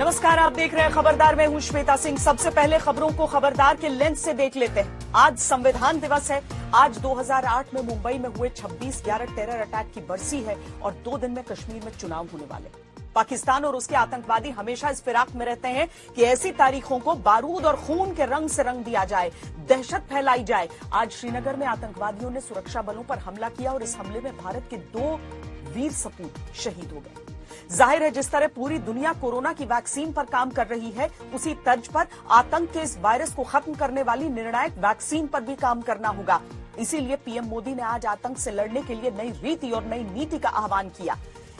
नमस्कार, आप देख रहे हैं खबरदार। मैं हूं श्वेता सिंह। सबसे पहले खबरों को खबरदार के लेंस से देख लेते हैं। आज संविधान दिवस है। आज 2008 में मुंबई में हुए 26/11 टेरर अटैक की बरसी है और 2 दिन में कश्मीर में चुनाव होने वाले। पाकिस्तान और उसके आतंकवादी हमेशा इस फिराक में रहते हैं कि ऐसी तारीखों को बारूद और खून के रंग से रंग दिया जाए, दहशत फैलाई जाए। आज श्रीनगर में आतंकवादियों ने सुरक्षा बलों पर हमला किया और इस हमले में भारत के 2 वीर सपूत शहीद हो गए। जाहिर है, जिस तरह पूरी दुनिया कोरोना की वैक्सीन पर काम कर रही है, उसी तर्ज पर आतंक के इस वायरस को खत्म करने वाली निर्णायक वैक्सीन पर भी काम करना होगा। इसीलिए पीएम मोदी ने आज आतंक से लड़ने के लिए नई रीति और नई नीति का आह्वान किया।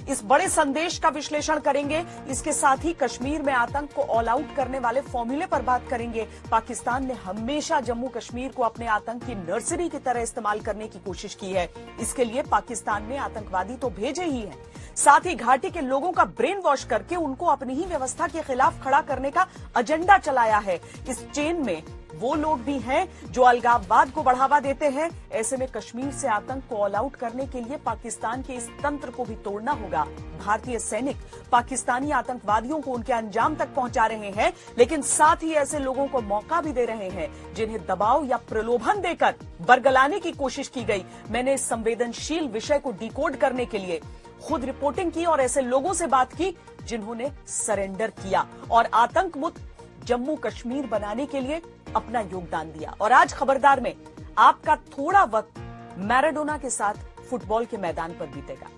इस बड़े संदेश का विश्लेषण करेंगे। इसके साथ ही कश्मीर में आतंक को ऑल आउट करने वाले फॉर्मूले पर बात करेंगे। पाकिस्तान ने हमेशा जम्मू कश्मीर को अपने आतंक की नर्सरी की तरह इस्तेमाल करने की कोशिश की है। इसके लिए पाकिस्तान ने आतंकवादी तो भेजे ही हैं, साथ ही घाटी के लोगों का ब्रेन वॉश करके उनको अपनी ही व्यवस्था के खिलाफ खड़ा करने का एजेंडा चलाया है। इस चेन में वो लोग भी हैं जो अलगाववाद को बढ़ावा देते हैं। ऐसे में कश्मीर से आतंक को ऑल आउट करने के लिए पाकिस्तान के इस तंत्र को भी तोड़ना होगा। भारतीय सैनिक पाकिस्तानी आतंकवादियों को उनके अंजाम तक पहुंचा रहे हैं, लेकिन साथ ही ऐसे लोगों को मौका भी दे रहे हैं जिन्हें दबाव या प्रलोभन देकर बरगलाने की कोशिश की गई। मैंने इस संवेदनशील विषय को डिकोड करने के लिए खुद रिपोर्टिंग की और ऐसे लोगों से बात की जिन्होंने सरेंडर किया और आतंक मुक्त जम्मू कश्मीर बनाने के लिए अपना योगदान दिया। और आज खबरदार में आपका थोड़ा वक्त मैराडोना के साथ फुटबॉल के मैदान पर बीतेगा।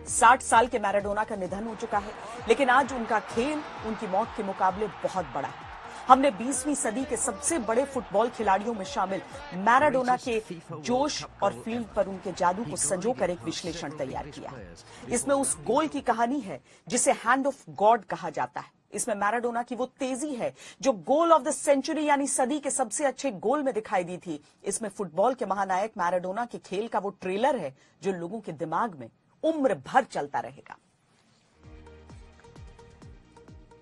60 साल के मैराडोना का निधन हो चुका है, लेकिन आज उनका खेल उनकी मौत के मुकाबले बहुत बड़ा है। हमने 20वीं सदी के सबसे बड़े फुटबॉल खिलाड़ियों में शामिल मैराडोना के जोश और फील्ड पर उनके जादू को संजोकर एक विश्लेषण तैयार किया। इसमें उस गोल की कहानी है जिसे हैंड ऑफ गॉड कहा जाता है। इसमें मैराडोना की वो तेजी है जो गोल ऑफ द सेंचुरी यानी सदी के सबसे अच्छे गोल में दिखाई दी थी। इसमें फुटबॉल के महानायक मैराडोना के खेल का वो ट्रेलर है जो लोगों के दिमाग में उम्र भर चलता रहेगा।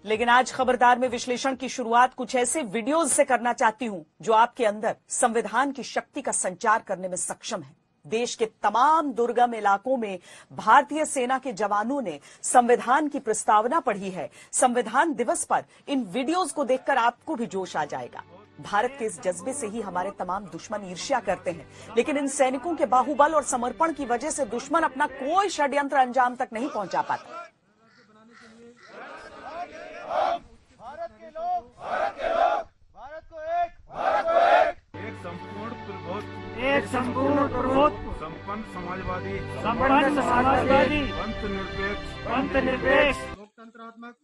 लेकिन आज खबरदार में विश्लेषण की शुरुआत कुछ ऐसे वीडियोज से करना चाहती हूं जो आपके अंदर संविधान की शक्ति का संचार करने में सक्षम है। देश के तमाम दुर्गम इलाकों में भारतीय सेना के जवानों ने संविधान की प्रस्तावना पढ़ी है। संविधान दिवस पर इन वीडियोज को देखकर आपको भी जोश आ जाएगा। भारत के इस जज्बे से ही हमारे तमाम दुश्मन ईर्ष्या करते हैं, लेकिन इन सैनिकों के बाहुबल और समर्पण की वजह से दुश्मन अपना कोई षड्यंत्र अंजाम तक नहीं पहुंचा पाता। भारत के लोग भारत को एक संपूर्ण प्रबोध संपन्न समाजवादी पंथ निरपेक्ष लोकतंत्रात्मक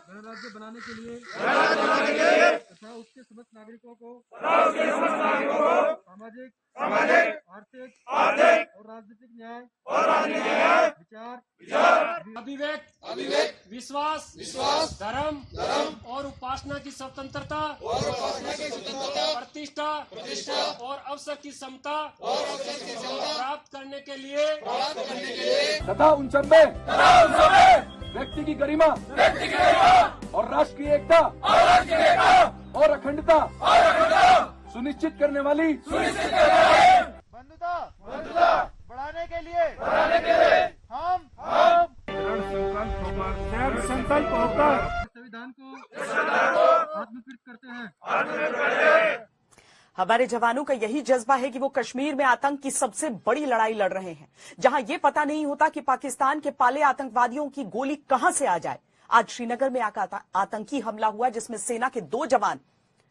गणराज्य बनाने के लिए तथा उसके समस्त नागरिकों को सामाजिक आर्थिक और राजनीतिक न्याय विचार अभिव्यक्त विश्वास धर्म और उपासना की स्वतंत्रता प्रतिष्ठा और अवसर की समता प्राप्त करने के लिए तथा उन सब में व्यक्ति की गरिमा और राष्ट्र की एकता और अखंडता सुनिश्चित करने वाली बंधुता बढ़ाने के लिए हम संकल्प होकर संविधान को आत्मकृत करते हैं। हमारे जवानों का यही जज्बा है कि वो कश्मीर में आतंक की सबसे बड़ी लड़ाई लड़ रहे हैं, जहां ये पता नहीं होता कि पाकिस्तान के पाले आतंकवादियों की गोली कहां से आ जाए। आज श्रीनगर में आतंकी हमला हुआ जिसमें सेना के 2 जवान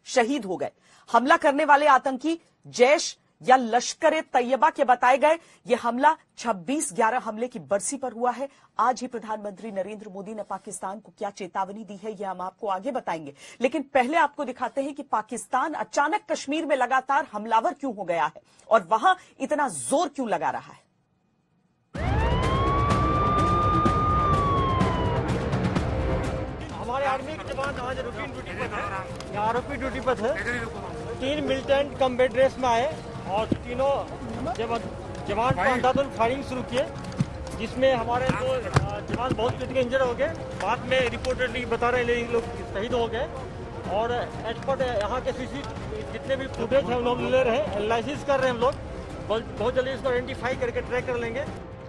शहीद हो गए। हमला करने वाले आतंकी जैश या लश्कर तैयबा के बताए गए। यह हमला 26/11 हमले की बरसी पर हुआ है। आज ही प्रधानमंत्री नरेंद्र मोदी ने पाकिस्तान को क्या चेतावनी दी है यह हम आपको आगे बताएंगे, लेकिन पहले आपको दिखाते हैं कि पाकिस्तान अचानक कश्मीर में लगातार हमलावर क्यों हो गया है और वहां इतना जोर क्यों लगा रहा है। हमारे आर्मी के जवान आज रूटीन ड्यूटी पर थे, यहाँ आरोपी ड्यूटी पर थे। 3 मिलिटेंट कम्बैट ड्रेस में आए और तीनों जवान को अंधाधुंध फायरिंग शुरू किए, जिसमें हमारे 2 जवान बहुत क्रिटिकल इंजर्ड हो गए। बाद में रिपोर्टेडली बता रहे हैं लोग शहीद हो गए। और एक्सपर्ट यहाँ के सीसी जितने भी फुटेज हैं लोग ले रहे हैं, एनालिसिस कर रहे हैं हम लोग। बहुत जल्दी इसको आइडेंटिफाई करके ट्रैक कर लेंगे।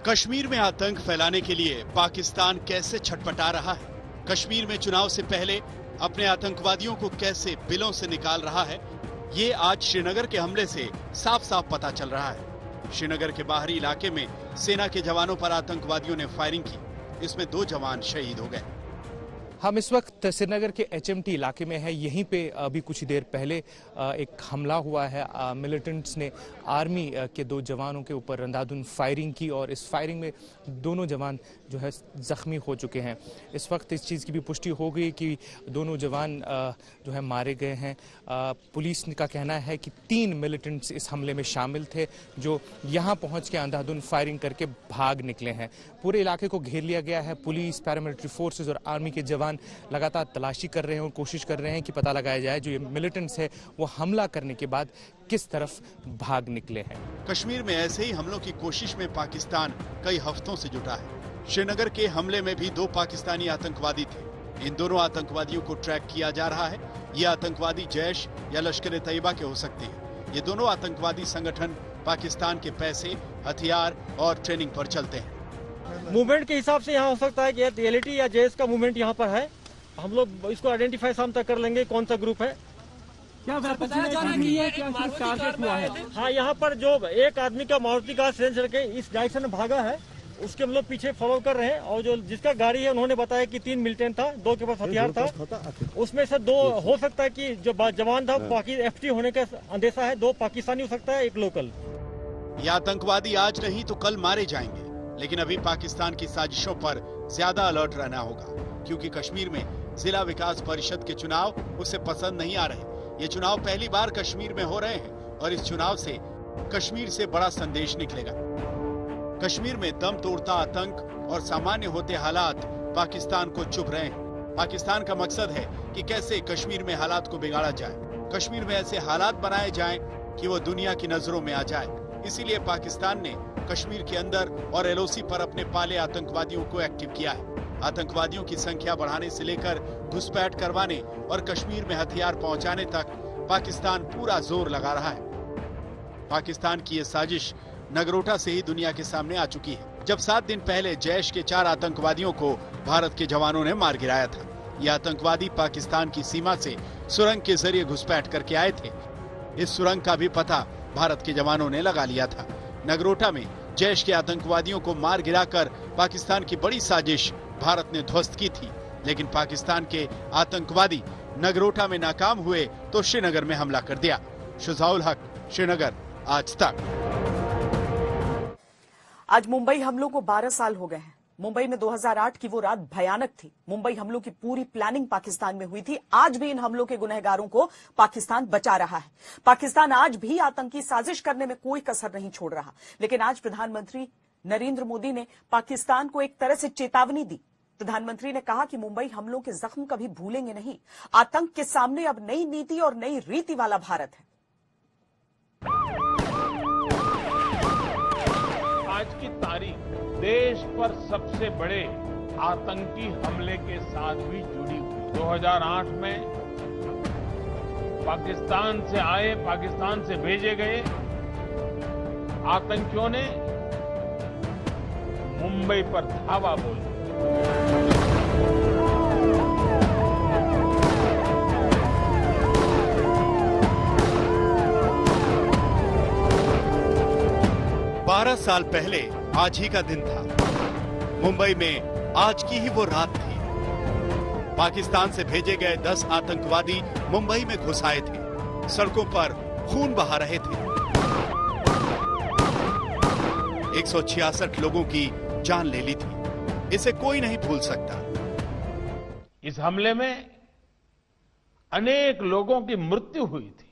कश्मीर में आतंक फैलाने के लिए पाकिस्तान कैसे छटपटा रहा है, कश्मीर में चुनाव से पहले अपने आतंकवादियों को कैसे बिलों से निकाल रहा है, ये आज श्रीनगर के हमले से साफ साफ पता चल रहा है। श्रीनगर के बाहरी इलाके में सेना के जवानों पर आतंकवादियों ने फायरिंग की, इसमें 2 जवान शहीद हो गए। हम इस वक्त श्रीनगर के HMT इलाके में हैं। यहीं पे अभी कुछ देर पहले एक हमला हुआ है। मिलिटेंट्स ने आर्मी के 2 जवानों के ऊपर अंधाधुंध फायरिंग की और इस फायरिंग में दोनों जवान जो है जख्मी हो चुके हैं। इस वक्त इस चीज़ की भी पुष्टि हो गई कि दोनों जवान जो है मारे गए हैं। पुलिस का कहना है कि 3 मिलिटेंट्स इस हमले में शामिल थे जो यहाँ पहुँच के अंधाधुंध फायरिंग करके भाग निकले हैं। पूरे इलाके को घेर लिया गया है। पुलिस, पैरामिलिट्री फोर्सेज और आर्मी के जवान लगातार तलाशी कर रहे हैं और कोशिश कर रहे हैं कि पता लगाया जाए जो ये मिलिटेंट्स है वो हमला करने के बाद किस तरफ भाग निकले हैं। कश्मीर में ऐसे ही हमलों की कोशिश में पाकिस्तान कई हफ्तों से जुटा है। श्रीनगर के हमले में भी 2 पाकिस्तानी आतंकवादी थे। इन दोनों आतंकवादियों को ट्रैक किया जा रहा है। ये आतंकवादी जैश या लश्कर-ए-तैयबा के हो सकते हैं। ये दोनों आतंकवादी संगठन पाकिस्तान के पैसे, हथियार और ट्रेनिंग पर चलते हैं। मूवमेंट के हिसाब से यहाँ हो सकता है कि रियलिटी या जेएस का मूवमेंट यहाँ पर है। हम लोग इसको आइडेंटिफाई शाम तक कर लेंगे कौन सा ग्रुप है। क्या बताया जा रहा है कि ये क्या टारगेट हुआ है? हाँ, यहाँ पर जो एक आदमी का मारुति कार रेंज करके इस डायरेक्शन में भागा है, उसके हम लोग पीछे फॉलो कर रहे हैं। और जो जिसका गाड़ी है उन्होंने बताया कि 3 मिलिटेंट था, 2 के पास हथियार था। उसमें से 2 हो सकता है कि जो जवान था FT होने का अंदेशा है, 2 पाकिस्तानी हो सकता है, 1 लोकल। ये आतंकवादी आज नहीं तो कल मारे जाएंगे, लेकिन अभी पाकिस्तान की साजिशों पर ज्यादा अलर्ट रहना होगा, क्योंकि कश्मीर में जिला विकास परिषद के चुनाव उसे पसंद नहीं आ रहे। ये चुनाव पहली बार कश्मीर में हो रहे हैं और इस चुनाव से कश्मीर से बड़ा संदेश निकलेगा। कश्मीर में दम तोड़ता आतंक और सामान्य होते हालात पाकिस्तान को चुभ रहे हैं। पाकिस्तान का मकसद है कि कैसे कश्मीर में हालात को बिगाड़ा जाए, कश्मीर में ऐसे हालात बनाए जाएं कि वो दुनिया की नजरों में आ जाए। इसीलिए पाकिस्तान ने कश्मीर के अंदर और LOC पर अपने पाले आतंकवादियों को एक्टिव किया है। आतंकवादियों की संख्या बढ़ाने से लेकर घुसपैठ करवाने और कश्मीर में हथियार पहुंचाने तक पाकिस्तान पूरा जोर लगा रहा है। पाकिस्तान की ये साजिश नगरोटा से ही दुनिया के सामने आ चुकी है, जब 7 दिन पहले जैश के 4 आतंकवादियों को भारत के जवानों ने मार गिराया था। ये आतंकवादी पाकिस्तान की सीमा से सुरंग के जरिए घुसपैठ करके आए थे। इस सुरंग का भी पता भारत के जवानों ने लगा लिया था। नगरोटा में जैश के आतंकवादियों को मार गिराकर पाकिस्तान की बड़ी साजिश भारत ने ध्वस्त की थी, लेकिन पाकिस्तान के आतंकवादी नगरोटा में नाकाम हुए तो श्रीनगर में हमला कर दिया। शुजाउल हक, श्रीनगर, आज तक। आज मुंबई हमलों को 12 साल हो गए हैं। मुंबई में 2008 की वो रात भयानक थी। मुंबई हमलों की पूरी प्लानिंग पाकिस्तान में हुई थी। आज भी इन हमलों के गुनहगारों को पाकिस्तान बचा रहा है। पाकिस्तान आज भी आतंकी साजिश करने में कोई कसर नहीं छोड़ रहा। लेकिन आज प्रधानमंत्री नरेंद्र मोदी ने पाकिस्तान को एक तरह से चेतावनी दी। प्रधानमंत्री ने कहा कि मुंबई हमलों के जख्म कभी भूलेंगे नहीं। आतंक के सामने अब नई नीति और नई रीति वाला भारत है। आज की तारीख देश पर सबसे बड़े आतंकी हमले के साथ भी जुड़ी हुई। 2008 में पाकिस्तान से आए, पाकिस्तान से भेजे गए आतंकियों ने मुंबई पर धावा बोला। बारह साल पहले आज ही का दिन था। मुंबई में आज की ही वो रात थी। पाकिस्तान से भेजे गए 10 आतंकवादी मुंबई में घुस आए थे। सड़कों पर खून बहा रहे थे। 166 लोगों की जान ले ली थी। इसे कोई नहीं भूल सकता। इस हमले में अनेक लोगों की मृत्यु हुई थी।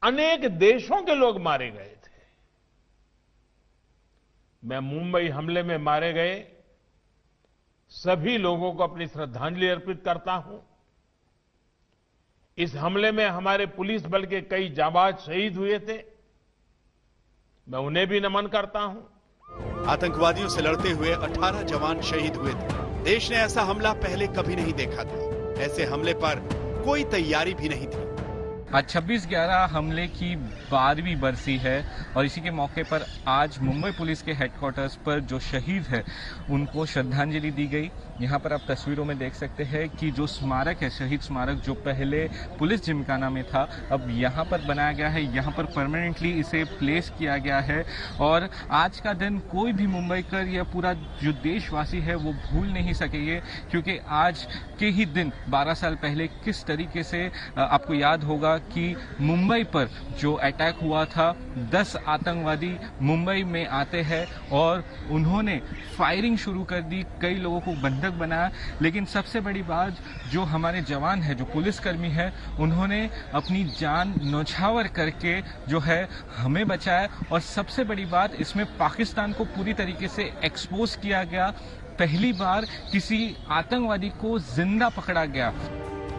अनेक देशों के लोग मारे गए थे। मैं मुंबई हमले में मारे गए सभी लोगों को अपनी श्रद्धांजलि अर्पित करता हूं। इस हमले में हमारे पुलिस बल के कई जाबाज शहीद हुए थे। मैं उन्हें भी नमन करता हूं। आतंकवादियों से लड़ते हुए 18 जवान शहीद हुए थे। देश ने ऐसा हमला पहले कभी नहीं देखा था। ऐसे हमले पर कोई तैयारी भी नहीं थी। आज 26/11 हमले की 12वीं बरसी है और इसी के मौके पर आज मुंबई पुलिस के हेडक्वार्टर्स पर जो शहीद है उनको श्रद्धांजलि दी गई। यहाँ पर आप तस्वीरों में देख सकते हैं कि जो स्मारक है, शहीद स्मारक, जो पहले पुलिस जिमखाना में था, अब यहाँ पर बनाया गया है। यहाँ पर परमानेंटली इसे प्लेस किया गया है और आज का दिन कोई भी मुंबईकर या पूरा जो देशवासी है वो भूल नहीं सकेंगे, क्योंकि आज के ही दिन 12 साल पहले किस तरीके से आपको याद होगा कि मुंबई पर जो अटैक हुआ था, 10 आतंकवादी मुंबई में आते हैं और उन्होंने फायरिंग शुरू कर दी, कई लोगों को बंधक बनाया। लेकिन सबसे बड़ी बात, जो हमारे जवान है, जो पुलिसकर्मी है, उन्होंने अपनी जान न्यौछावर करके जो है हमें बचाया। और सबसे बड़ी बात, इसमें पाकिस्तान को पूरी तरीके से एक्सपोज किया गया। पहली बार किसी आतंकवादी को जिंदा पकड़ा गया।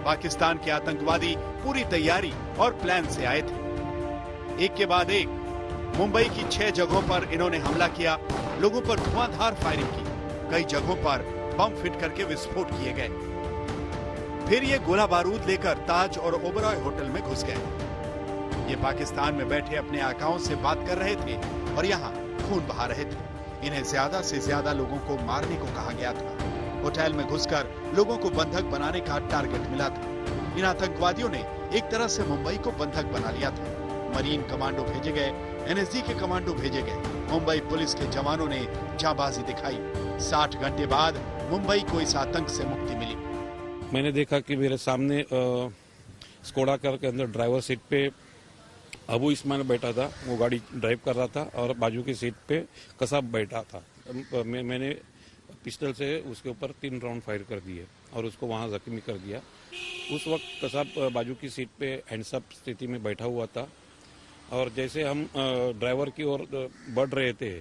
पाकिस्तान के आतंकवादी पूरी तैयारी और प्लान से आए थे। एक के बाद एक मुंबई की 6 जगहों पर इन्होंने हमला किया, लोगों पर धुआंधार फायरिंग की, कई जगहों पर बम फिट करके विस्फोट किए गए। फिर ये गोला बारूद लेकर ताज और ओबरॉय होटल में घुस गए। ये पाकिस्तान में बैठे अपने आकाओं से बात कर रहे थे और यहाँ खून बहा रहे थे। इन्हें ज्यादा से ज्यादा लोगों को मारने को कहा गया था। होटल में घुसकर लोगों को बंधक बनाने का टारगेट मिला था। इन आतंकवादियों ने एक तरह से मुंबई को बंधक बना लिया था। मरीन कमांडो भेजे गए, एनएसजी के कमांडो भेजे गए, मुंबई पुलिस के जवानों ने जांबाजी दिखाई। 60 घंटे बाद मुंबई को इस आतंक से मुक्ति मिली। मैंने देखा कि मेरे सामने स्कोडा कार के अंदर ड्राइवर सीट पे अबू इस्माइल बैठा था, वो गाड़ी ड्राइव कर रहा था, और बाजू की सीट पे कसाब बैठा था। मैंने पिस्टल से उसके ऊपर 3 राउंड फायर कर दिए और उसको वहां जख्मी कर दिया। उस वक्त कसाब बाजू की सीट पे हैंड्स अप स्थिति में बैठा हुआ था और जैसे हम ड्राइवर की ओर बढ़ रहे थे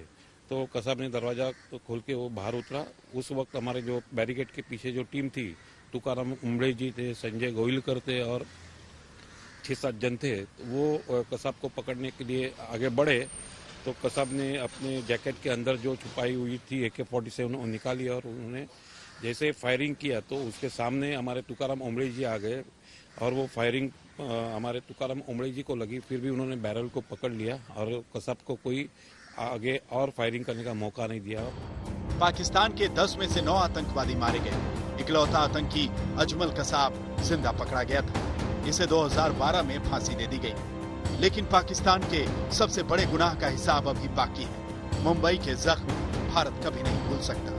तो कसाब ने दरवाजा खोल के वो बाहर उतरा। उस वक्त हमारे जो बैरिकेड के पीछे जो टीम थी, तुकाराम उमड़े जी थे, संजय गोयलकर थे और 6-7 जन थे, वो कसाब को पकड़ने के लिए आगे बढ़े तो कसाब ने अपने जैकेट के अंदर जो छुपाई हुई थी AK-47 निकाली और उन्होंने जैसे फायरिंग किया तो उसके सामने हमारे तुकाराम उमड़े जी आ गए और वो फायरिंग हमारे तुकाराम उमड़े जी को लगी। फिर भी उन्होंने बैरल को पकड़ लिया और कसाब को कोई आगे और फायरिंग करने का मौका नहीं दिया। पाकिस्तान के 10 में से 9 आतंकवादी मारे गए। इकलौता आतंकी अजमल कसाब जिंदा पकड़ा गया था। इसे 2012 में फांसी दे दी गई। लेकिन पाकिस्तान के सबसे बड़े गुनाह का हिसाब अभी बाकी है। मुंबई के जख्म भारत कभी नहीं भूल सकता।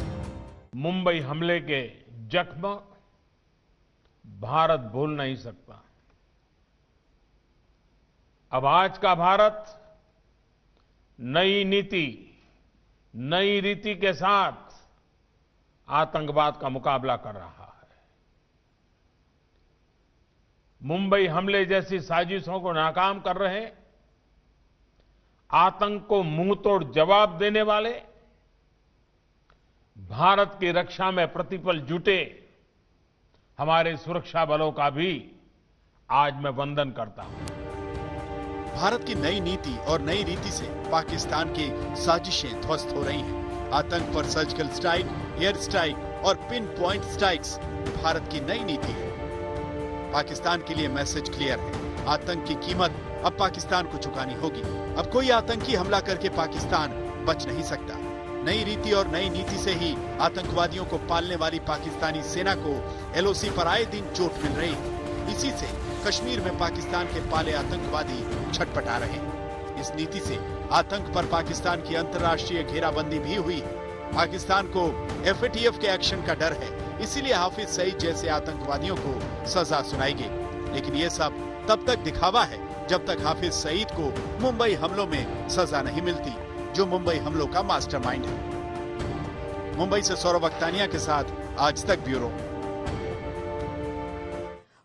मुंबई हमले के जख्म भारत भूल नहीं सकता। अब आज का भारत नई नीति, नई रीति के साथ आतंकवाद का मुकाबला कर रहा है। मुंबई हमले जैसी साजिशों को नाकाम कर रहे, आतंक को मुंहतोड़ जवाब देने वाले, भारत की रक्षा में प्रतिपल जुटे हमारे सुरक्षा बलों का भी आज मैं वंदन करता हूं। भारत की नई नीति और नई रीति से पाकिस्तान की साजिशें ध्वस्त हो रही हैं। आतंक पर सर्जिकल स्ट्राइक, एयर स्ट्राइक और पिन पॉइंट स्ट्राइक्स भारत की नई नीति है। पाकिस्तान के लिए मैसेज क्लियर है। आतंक की कीमत अब पाकिस्तान को चुकानी होगी। अब कोई आतंकी हमला करके पाकिस्तान बच नहीं सकता। नई रीति और नई नीति से ही आतंकवादियों को पालने वाली पाकिस्तानी सेना को LOC पर आए दिन चोट मिल रही है। इसी से कश्मीर में पाकिस्तान के पाले आतंकवादी छटपटा रहे हैं। इस नीति से आतंक पर पाकिस्तान की अंतर्राष्ट्रीय घेराबंदी भी हुई है। पाकिस्तान को FATF के एक्शन का डर है, इसीलिए हाफिज सईद जैसे आतंकवादियों को सजा सुनाई गई। लेकिन ये सब तब तक दिखावा है जब तक हाफिज सईद को मुंबई हमलों में सजा नहीं मिलती, जो मुंबई हमलों का मास्टरमाइंड है। मुंबई से सौरभ अख्तानिया के साथ आज तक ब्यूरो।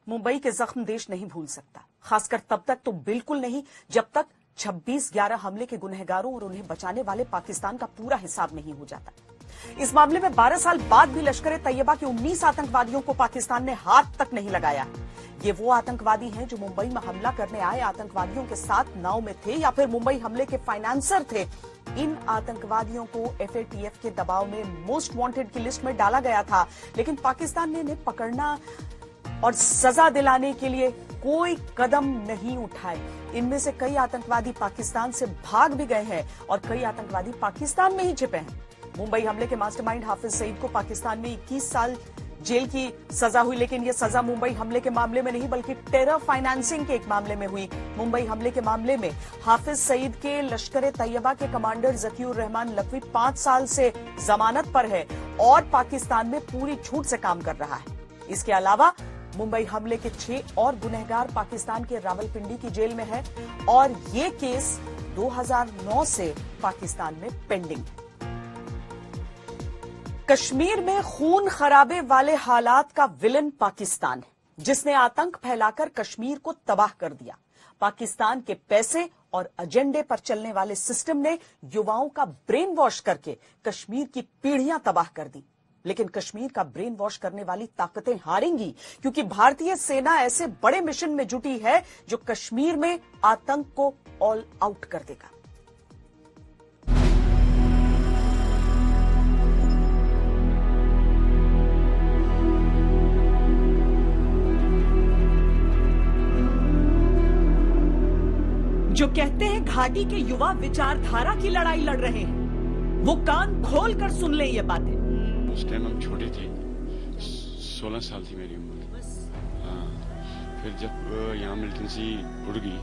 मुंबई के जख्म देश नहीं भूल सकता, खासकर तब तक तो बिल्कुल नहीं जब तक 26/11 हमले के गुनहगारों और उन्हें बचाने वाले पाकिस्तान का पूरा हिसाब नहीं हो जाता। इस मामले में 12 साल बाद भी लश्कर तैयबा के 19 आतंकवादियों को पाकिस्तान ने हाथ तक नहीं लगाया। ये वो आतंकवादी हैं जो मुंबई में हमला करने आए आतंकवादियों के साथ नाव में थे या फिर मुंबई हमले के फाइनेंसर थे। इन आतंकवादियों को FATF के दबाव में मोस्ट वांटेड की लिस्ट में डाला गया था, लेकिन पाकिस्तान ने इन्हें पकड़ना और सजा दिलाने के लिए कोई कदम नहीं उठाए। इनमें से कई आतंकवादी पाकिस्तान से भाग भी गए हैं और कई आतंकवादी पाकिस्तान में ही छिपे हैं। मुंबई हमले के मास्टरमाइंड हाफिज सईद को पाकिस्तान में 21 साल जेल की सजा हुई, लेकिन यह सजा मुंबई हमले के मामले में नहीं बल्कि टेरर फाइनेंसिंग के एक मामले में हुई। मुंबई हमले के मामले में हाफिज सईद के लश्कर तैयबा के कमांडर जकीउर रहमान लखवी 5 साल से जमानत पर है और पाकिस्तान में पूरी छूट से काम कर रहा है। इसके अलावा मुंबई हमले के 6 और गुनहगार पाकिस्तान के रावलपिंडी की जेल में है और ये केस 2009 से पाकिस्तान में पेंडिंग है। कश्मीर में खून खराबे वाले हालात का विलन पाकिस्तान है, जिसने आतंक फैलाकर कश्मीर को तबाह कर दिया। पाकिस्तान के पैसे और एजेंडे पर चलने वाले सिस्टम ने युवाओं का ब्रेन वॉश करके कश्मीर की पीढ़ियां तबाह कर दी। लेकिन कश्मीर का ब्रेन वॉश करने वाली ताकतें हारेंगी, क्योंकि भारतीय सेना ऐसे बड़े मिशन में जुटी है जो कश्मीर में आतंक को ऑल आउट कर देगा। जो कहते हैं घाटी के युवा विचारधारा की लड़ाई लड़ रहे हैं, वो कान खोल कर सुन ले ये बातें। उस टाइम हम छोटे थे, 16 साल थी मेरी उम्र। फिर जब यहाँ मिलिटेंसी उड़ गई,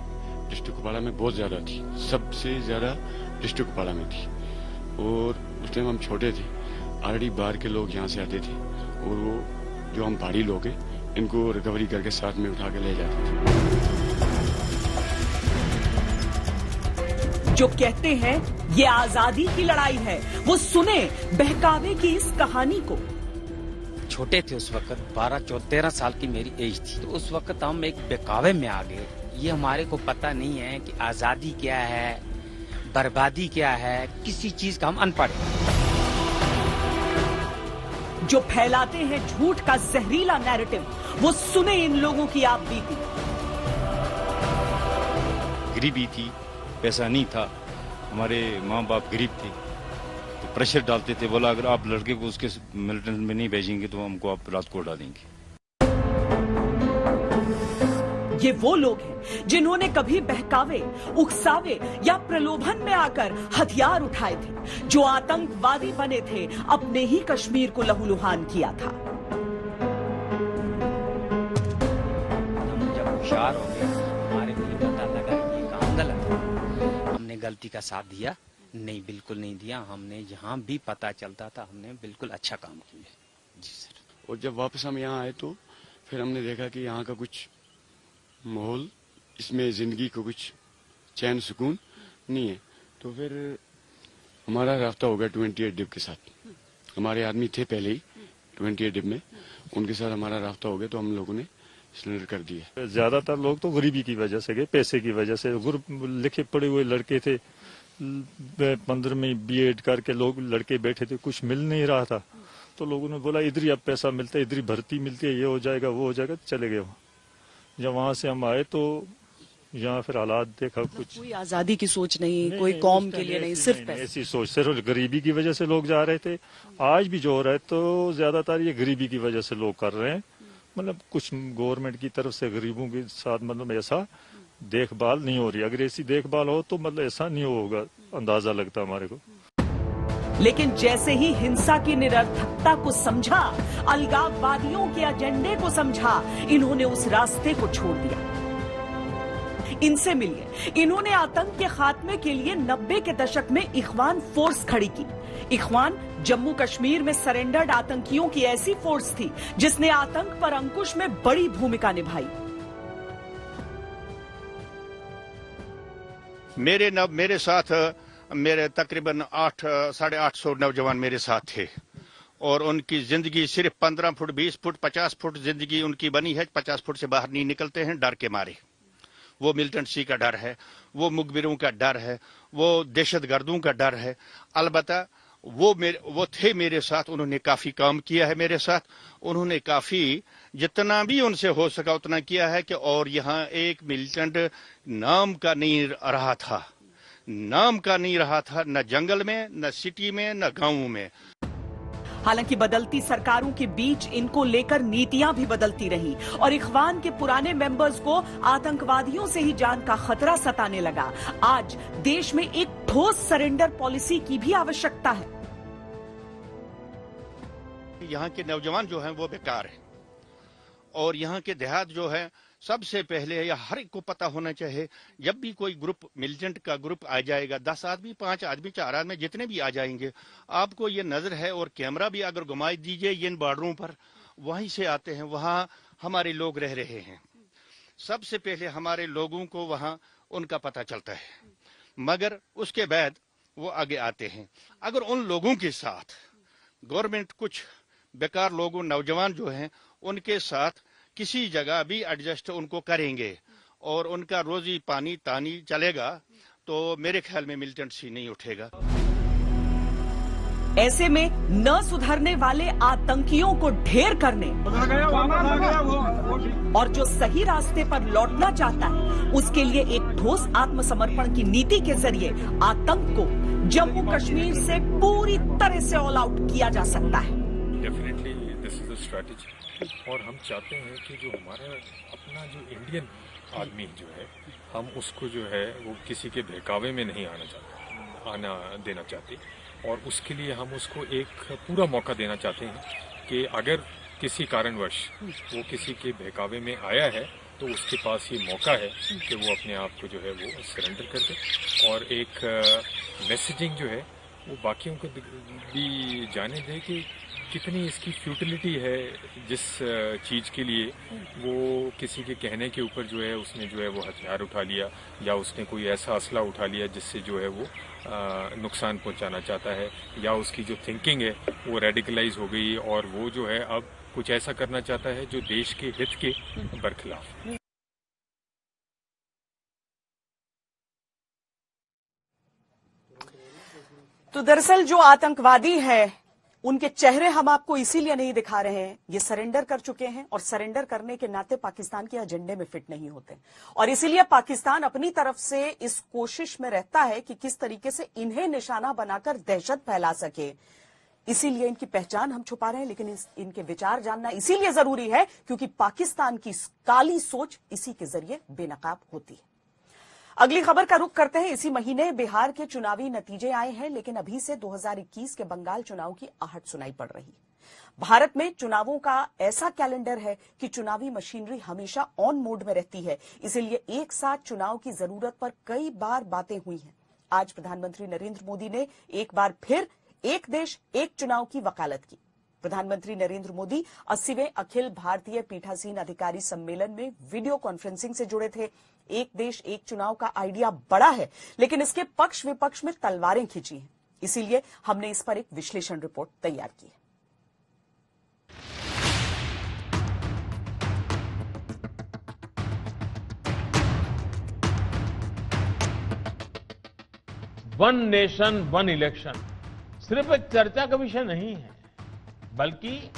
डिस्ट्रिक्ट कुपवाड़ा में बहुत ज्यादा थी, सबसे ज्यादा डिस्ट्रिक्ट कुपवाड़ा में थी। और उस टाइम हम छोटे थे, ऑलरेडी बाहर के लोग यहाँ से आते थे और वो जो हम पहाड़ी लोग हैं इनको रिकवरी करके साथ में उठा के ले जाते थे। जो कहते हैं ये आजादी की लड़ाई है, वो सुने बहकावे की इस कहानी को। छोटे थे उस वक्त, 12-13 साल की मेरी एज थी, तो उस वक्त हम एक बहकावे में आ गए। ये हमारे को पता नहीं है कि आजादी क्या है, बर्बादी क्या है, किसी चीज का हम अनपढ़। जो फैलाते हैं झूठ का जहरीला नैरेटिव, वो सुने इन लोगों की आप बीती। गरीबी थी, पैसा नहीं था, हमारे माँ बाप गरीब थे, तो प्रेशर डालते थे, बोला अगर आप लड़के को उसके मिलिटेंट में नहीं भेजेंगे तो हमको आप रात को उड़ा देंगे। ये वो लोग हैं जिन्होंने कभी बहकावे, उकसावे या प्रलोभन में आकर हथियार उठाए थे, जो आतंकवादी बने थे, अपने ही कश्मीर को लहूलुहान किया था। हम जब होशियार हो गए, हमारे को पता लगा ये काम गलत है, हमने गलती का साथ दिया नहीं, बिल्कुल नहीं दिया। हमने जहाँ भी पता चलता था हमने बिल्कुल अच्छा काम किया। जी सर। और जब वापस हम यहाँ आए तो फिर हमने देखा कि यहाँ का कुछ माहौल, इसमें जिंदगी को कुछ चैन सुकून नहीं है। तो फिर हमारा रास्ता हो गया 28 डिप के साथ। हमारे आदमी थे पहले ही 28 डिप में, उनके साथ हमारा रास्ता हो गया तो हम लोगों ने सरेंडर कर दिया। ज्यादातर लोग तो गरीबी की वजह से गए, पैसे की वजह से। लिखे पढ़े हुए लड़के थे, 15वीं B.Ed करके लोग लड़के बैठे थे, कुछ मिल नहीं रहा था, तो लोगों ने बोला इधर ही अब पैसा मिलता है, इधर ही भर्ती मिलती है, ये हो जाएगा वो हो जाएगा, चले गए वहाँ। जब वहाँ से हम आए तो यहाँ फिर हालात देखा, कुछ कोई आजादी की सोच नहीं, कोई कौम के लिए नहीं, सिर्फ पैसे। ऐसी सोच, सिर्फ गरीबी की वजह से लोग जा रहे थे। आज भी जो हो रहा है तो ज्यादातर ये गरीबी की वजह से लोग कर रहे हैं। मतलब कुछ गवर्नमेंट की तरफ से गरीबों के साथ मतलब ऐसा देखभाल नहीं हो रही। अगर ऐसी देखभाल हो तो मतलब ऐसा नहीं होगा, अंदाजा लगता हमारे को। लेकिन जैसे ही हिंसा की निरर्थकता को समझा, अलगाववादियों के एजेंडे को समझा, इन्होंने उस रास्ते को छोड़ दिया। इनसे मिलिए, इन्होंने आतंक के खात्मे के लिए 90 के दशक में इख्वान फोर्स खड़ी की। इख्वान जम्मू कश्मीर में सरेंडर्ड आतंकियों की ऐसी फोर्स थी जिसने आतंक पर अंकुश में बड़ी भूमिका निभाई। मेरे साथ मेरे तकरीबन 800-850 नौजवान मेरे साथ थे और उनकी जिंदगी सिर्फ 15 फुट, 20 फुट, 50 फुट जिंदगी उनकी बनी है। 50 फुट से बाहर नहीं निकलते हैं डर के मारे। वो मिलिटेंसी का डर है, वो मुखबिरों का डर है, वो दहशतगर्दों का डर है। अलबत्ता वो थे मेरे साथ, उन्होंने काफी काम किया है मेरे साथ। उन्होंने काफी जितना भी उनसे हो सका उतना किया है कि और यहाँ एक मिलिटेंट नाम का नहीं रहा था, न जंगल में, न सिटी में, न गांव में। हालांकि बदलती सरकारों के बीच इनको लेकर नीतियां भी बदलती रही और इख्वान के पुराने मेंबर्स को आतंकवादियों से ही जान का खतरा सताने लगा। आज देश में एक ठोस सरेंडर पॉलिसी की भी आवश्यकता है। यहाँ के नौजवान जो हैं वो बेकार हैं और यहाँ के देहात जो है सबसे पहले या हर एक को पता होना चाहिए, जब भी कोई ग्रुप मिलिटेंट का ग्रुप आ जाएगा, 10 आदमी 5 आदमी 4 आदमी जितने भी आ जाएंगे, आपको ये नजर है और कैमरा भी अगर घुमाई दीजिए इन बॉर्डरों पर, वहीं से आते हैं, वहाँ हमारे लोग रह रहे हैं। सबसे पहले हमारे लोगों को वहाँ उनका पता चलता है, मगर उसके बाद वो आगे आते हैं। अगर उन लोगों के साथ गवर्नमेंट कुछ बेकार लोगों नौजवान जो हैं उनके साथ किसी जगह भी एडजस्ट उनको करेंगे और उनका रोजी पानी तानी चलेगा, तो मेरे ख्याल में मिलिटेंसी नहीं उठेगा। ऐसे में न सुधरने वाले आतंकियों को ढेर करने और जो सही रास्ते पर लौटना चाहता है उसके लिए एक ठोस आत्मसमर्पण की नीति के जरिए आतंक को जम्मू कश्मीर से पूरी तरह से ऑल आउट किया जा सकता है। Definitely this is the strategy और हम चाहते हैं कि जो हमारा अपना जो इंडियन आदमी जो है, हम उसको जो है वो किसी के बहकावे में नहीं आना देना चाहते और उसके लिए हम उसको एक पूरा मौका देना चाहते हैं कि अगर किसी कारणवश वो किसी के बहकावे में आया है तो उसके पास ये मौका है कि वो अपने आप को जो है वो सरेंडर कर दे और एक मैसेजिंग जो है वो बाकियों को भी जाने दे कि कितनी इसकी फ्यूटिलिटी है, जिस चीज़ के लिए वो किसी के कहने के ऊपर जो है उसने जो है वो हथियार उठा लिया या उसने कोई ऐसा असला उठा लिया जिससे जो है वो नुकसान पहुंचाना चाहता है, या उसकी जो थिंकिंग है वो रेडिकलाइज हो गई और वो जो है अब कुछ ऐसा करना चाहता है जो देश के हित के बरखिलाफ। तो दरअसल जो आतंकवादी है उनके चेहरे हम आपको इसीलिए नहीं दिखा रहे हैं, ये सरेंडर कर चुके हैं और सरेंडर करने के नाते पाकिस्तान के एजेंडे में फिट नहीं होते और इसीलिए पाकिस्तान अपनी तरफ से इस कोशिश में रहता है कि किस तरीके से इन्हें निशाना बनाकर दहशत फैला सके। इसीलिए इनकी पहचान हम छुपा रहे हैं, लेकिन इनके विचार जानना इसीलिए जरूरी है क्योंकि पाकिस्तान की काली सोच इसी के जरिए बेनकाब होती है। अगली खबर का रुख करते हैं। इसी महीने बिहार के चुनावी नतीजे आए हैं, लेकिन अभी से 2021 के बंगाल चुनाव की आहट सुनाई पड़ रही है। भारत में चुनावों का ऐसा कैलेंडर है कि चुनावी मशीनरी हमेशा ऑन मोड में रहती है, इसीलिए एक साथ चुनाव की जरूरत पर कई बार बातें हुई हैं। आज प्रधानमंत्री नरेंद्र मोदी ने एक बार फिर एक देश एक चुनाव की वकालत की। प्रधानमंत्री नरेंद्र मोदी 80वें अखिल भारतीय पीठासीन अधिकारी सम्मेलन में वीडियो कॉन्फ्रेंसिंग से जुड़े थे। एक देश एक चुनाव का आइडिया बड़ा है, लेकिन इसके पक्ष विपक्ष में तलवारें खींची हैं। इसीलिए हमने इस पर एक विश्लेषण रिपोर्ट तैयार की है। वन नेशन वन इलेक्शन सिर्फ एक चर्चा का विषय नहीं है, बल्कि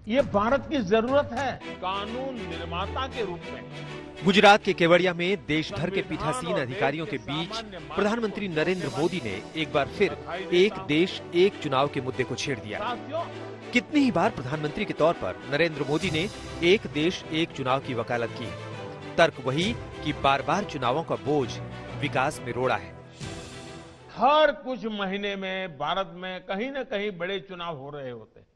ये भारत की जरूरत है कानून निर्माता के रूप में। गुजरात के केवड़िया में देश भर के पीठासीन अधिकारियों के बीच प्रधानमंत्री नरेंद्र मोदी ने एक बार फिर एक देश एक चुनाव के मुद्दे को छेड़ दिया। कितनी ही बार प्रधानमंत्री के तौर पर नरेंद्र मोदी ने एक देश एक चुनाव की वकालत की। तर्क वही कि बार बार चुनावों का बोझ विकास में रोड़ा है। हर कुछ महीने में भारत में कहीं न कहीं बड़े चुनाव हो रहे होते हैं।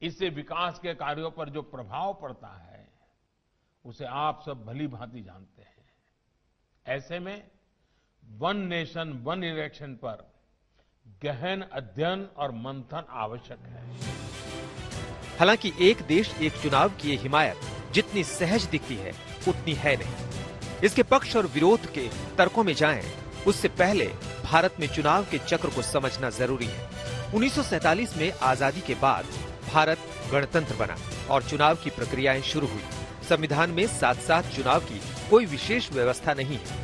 इससे विकास के कार्यों पर जो प्रभाव पड़ता है उसे आप सब भली भांति जानते हैं। ऐसे में वन नेशन वन इलेक्शन पर गहन अध्ययन और मंथन आवश्यक है। हालांकि एक देश एक चुनाव की ये हिमायत जितनी सहज दिखती है उतनी है नहीं। इसके पक्ष और विरोध के तर्कों में जाएं उससे पहले भारत में चुनाव के चक्र को समझना जरूरी है। 1947 में आजादी के बाद भारत गणतंत्र बना और चुनाव की प्रक्रियाएं शुरू हुई। संविधान में साथ-साथ चुनाव की कोई विशेष व्यवस्था नहीं है,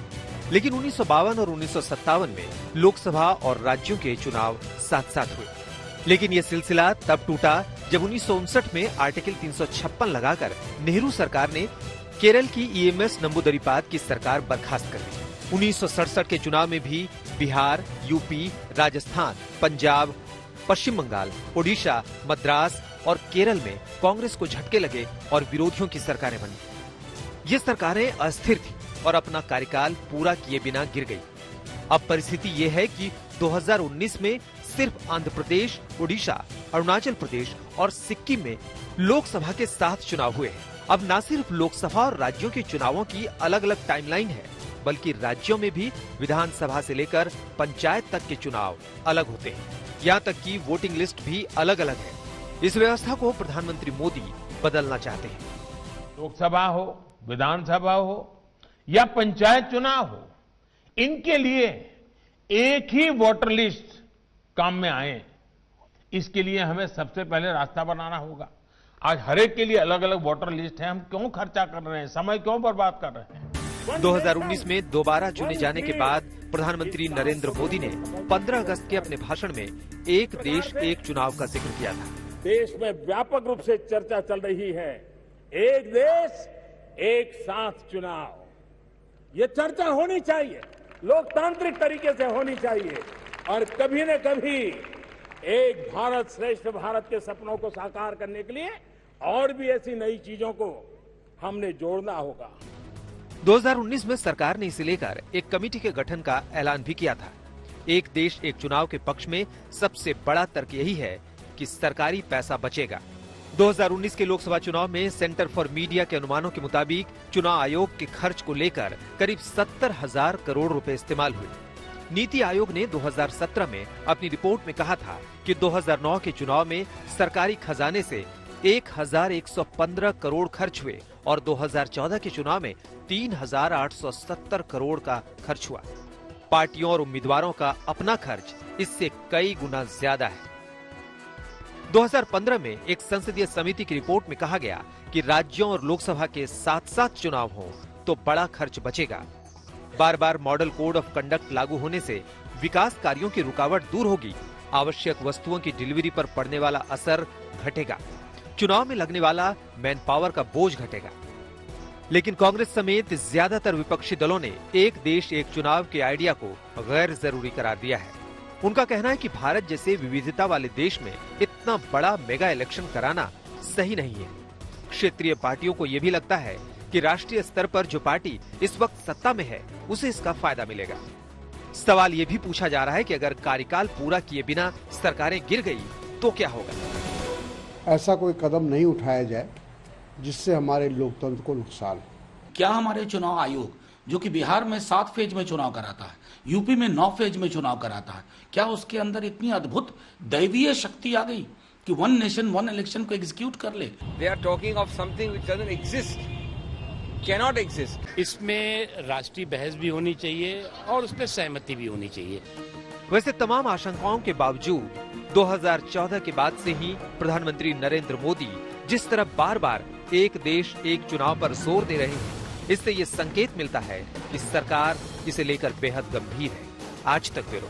लेकिन 1952 और 1957 में लोकसभा और राज्यों के चुनाव साथ-साथ हुए। लेकिन ये सिलसिला तब टूटा जब 1959 में आर्टिकल 356 लगाकर नेहरू सरकार ने केरल की ईएमएस नंबूदरीपाद की सरकार बर्खास्त कर दी। 1967 के चुनाव में भी बिहार, यूपी, राजस्थान, पंजाब, पश्चिम बंगाल, ओडिशा, मद्रास और केरल में कांग्रेस को झटके लगे और विरोधियों की सरकारें बनी। ये सरकारें अस्थिर थी और अपना कार्यकाल पूरा किए बिना गिर गई। अब परिस्थिति ये है कि 2019 में सिर्फ आंध्र प्रदेश, ओडिशा, अरुणाचल प्रदेश और सिक्किम में लोकसभा के 7 चुनाव हुए हैं। अब न सिर्फ लोकसभा और राज्यों के चुनावों की अलग अलग टाइमलाइन है, बल्कि राज्यों में भी विधानसभा से लेकर पंचायत तक के चुनाव अलग होते हैं। यहाँ तक कि वोटिंग लिस्ट भी अलग अलग है। इस व्यवस्था को प्रधानमंत्री मोदी बदलना चाहते हैं। लोकसभा हो, विधानसभा हो या पंचायत चुनाव हो, इनके लिए एक ही वोटर लिस्ट काम में आए, इसके लिए हमें सबसे पहले रास्ता बनाना होगा। आज हर एक के लिए अलग अलग वोटर लिस्ट है, हम क्यों खर्चा कर रहे हैं, समय क्यों बर्बाद कर रहे हैं। 2019 में दोबारा चुने जाने के बाद प्रधानमंत्री नरेंद्र मोदी ने 15 अगस्त के अपने भाषण में एक देश एक चुनाव का जिक्र किया था। देश में व्यापक रूप से चर्चा चल रही है, एक देश एक साथ चुनाव। ये चर्चा होनी चाहिए, लोकतांत्रिक तरीके से होनी चाहिए और कभी न कभी एक भारत श्रेष्ठ भारत के सपनों को साकार करने के लिए और भी ऐसी नई चीजों को हमने जोड़ना होगा। 2019 में सरकार ने इसे लेकर एक कमेटी के गठन का ऐलान भी किया था। एक देश एक चुनाव के पक्ष में सबसे बड़ा तर्क यही है कि सरकारी पैसा बचेगा। 2019 के लोकसभा चुनाव में सेंटर फॉर मीडिया के अनुमानों के मुताबिक चुनाव आयोग के खर्च को लेकर करीब 70,000 करोड़ रुपए इस्तेमाल हुए। नीति आयोग ने 2017 में अपनी रिपोर्ट में कहा था कि 2009 के चुनाव में सरकारी खजाने से 1,115 करोड़ खर्च हुए और 2014 के चुनाव में 3,870 करोड़ का खर्च हुआ। पार्टियों और उम्मीदवारों का अपना खर्च इससे कई गुना ज्यादा है। 2015 में एक संसदीय समिति की रिपोर्ट में कहा गया कि राज्यों और लोकसभा के साथ-साथ चुनाव हों तो बड़ा खर्च बचेगा। बार बार मॉडल कोड ऑफ कंडक्ट लागू होने से विकास कार्यों की रुकावट दूर होगी, आवश्यक वस्तुओं की डिलीवरी पर पड़ने वाला असर घटेगा, चुनाव में लगने वाला मैन पावर का बोझ घटेगा। लेकिन कांग्रेस समेत ज्यादातर विपक्षी दलों ने एक देश एक चुनाव के आइडिया को गैर जरूरी करार दिया है। उनका कहना है कि भारत जैसे विविधता वाले देश में इतना बड़ा मेगा इलेक्शन कराना सही नहीं है। क्षेत्रीय पार्टियों को ये भी लगता है कि राष्ट्रीय स्तर पर जो पार्टी इस वक्त सत्ता में है उसे इसका फायदा मिलेगा। सवाल ये भी पूछा जा रहा है कि अगर कार्यकाल पूरा किए बिना सरकारें गिर गई तो क्या होगा। ऐसा कोई कदम नहीं उठाया जाए जिससे हमारे लोकतंत्र को नुकसान हो। क्या हमारे चुनाव आयोग जो कि बिहार में 7 फेज में चुनाव कराता है, यूपी में 9 फेज में चुनाव कराता है, क्या उसके अंदर इतनी अद्भुत दैवीय शक्ति आ गई कि 1 नेशन 1 इलेक्शन को एग्जीक्यूट कर ले। They are talking of something which doesn't exist, cannot exist. इसमें राष्ट्रीय बहस भी होनी चाहिए और उस पर सहमति भी होनी चाहिए। वैसे तमाम आशंकाओं के बावजूद 2014 के बाद से ही प्रधानमंत्री नरेंद्र मोदी जिस तरह बार बार एक देश एक चुनाव पर जोर दे रहे हैं, इससे ये संकेत मिलता है कि सरकार इसे लेकर बेहद गंभीर है। आज तक ब्यूरो।